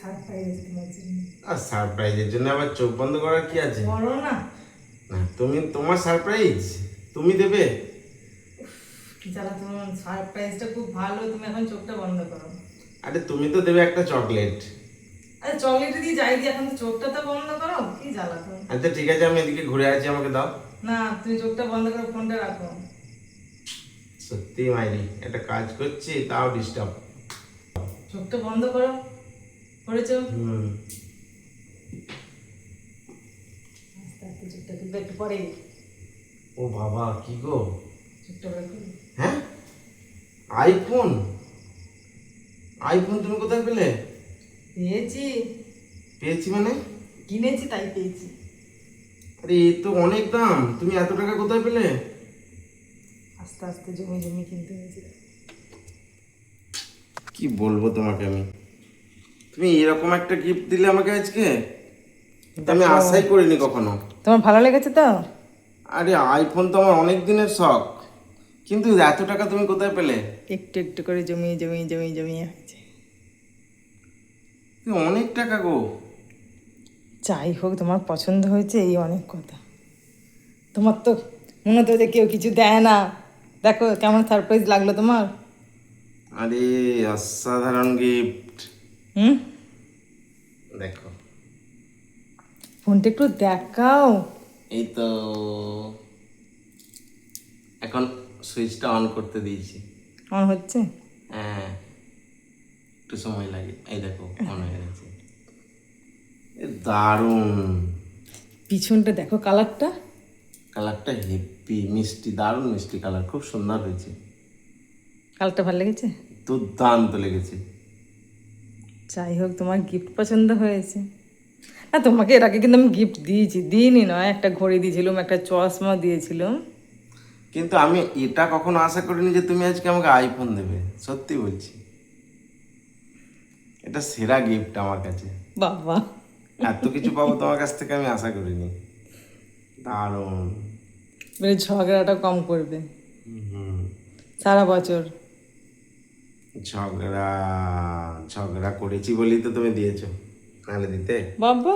Surprise তোমার জন্য। আর সারপ্রাইজের জন্য আবার চোখ বন্ধ করার কি আছে? বলো না। না তুমি, তোমার সারপ্রাইজ তুমি দেবে? কি জ্বালা, তোমার সারপ্রাইজটা খুব ভালো, তুমি এখন চোখটা বন্ধ করো। আরে তুমি তো দেবে একটা চকলেট। আরে চকলেট দিয়ে যাই দিয়ে, এখন তো চোখটা তো বন্ধ করো, কি জ্বালা তুমি। আচ্ছা ঠিক আছে, আমি এদিকে ঘুরে আছি, আমাকে দাও। না, তুমি চোখটা বন্ধ করো, ফোনটা রাখো। সত্যি মাইরি, একটা কাজ করছি তাও ডিস্টার্ব। চোখটা বন্ধ করো, করেছো? আস্তে আস্তে চোখটা খুলবে একটু পরে। ও বাবা, কি গো? চোখটা বের করো। হ্যাঁ, আইফোন? আইফোন তুমি কোথায় পেলে? পেয়েছি। পেয়েছি মানে? কিনেছি তাই পেয়েছি। আরে এ তো অনেক দাম, তুমি এত টাকা কোথায় পেলে? আস্তে আস্তে জমি জমি কিনতে হয়েছে। কি বলবো তোমাকে আমি, তুমি এরকম একটা গিফট দিলে আমাকে আজকে, তা আমি আশাই করিনি কখনো। তোমার ভালো লেগেছে তো? আরে আইফোন তো আমার অনেক দিনের শখ, কিন্তু এত টাকা তুমি কোথায় পেলে? একটু একটু করে জমিয়ে জমিয়ে জমিয়ে জমিয়ে হয়েছে। অনেক টাকা গো। যাই হোক, তোমার পছন্দ হয়েছে এই অনেক কথা। তোমার তো মনে হতো যে কেউ কিছু দেয় না। দেখো কেমন সারপ্রাইজ লাগলো তোমার। আরে অসাধারণ গিফট। হুম, দেখো, ফোনটা একটু দেখাও। এই তো এখন সুইচটা অন করতে দিয়েছি। অন হচ্ছে? হ্যাঁ, একটু সময় লাগে। এই দেখো অন হয়ে গেছে। এ দারুণ। পিছনটা দেখো, কালারটা। কালারটা হেভি মিষ্টি, দারুণ মিষ্টি কালার, খুব সুন্দর হয়েছে। কালারটা ভালো লেগেছে? দুর্দান্ত লেগেছে। যাই হোক, তোমার গিফট পছন্দ হয়েছে। না, তোমাকে এর আগে কিন্তু আমি গিফট দিয়েছি, দিইনি নয়, একটা ঘড়ি দিয়েছিলাম, একটা চশমা দিয়েছিলাম। কিন্তু আমি এটা কখনো আশা করিনি যে তুমি আজকে আমাকে আইফোন দেবে, সত্যি বলছি। এটা সেরা গিফট আমার কাছে। বাবা, এত কিছু পাবো তোমার কাছ থেকে আমি আশা করিনি। দারুণ। মানে ঝগড়াটা কম করবে হুম। সারা বছর। ঝগড়া ঝগড়া করেছি বলেই তো তুমি দিয়েছো, নাহলে দিতে? বাবা,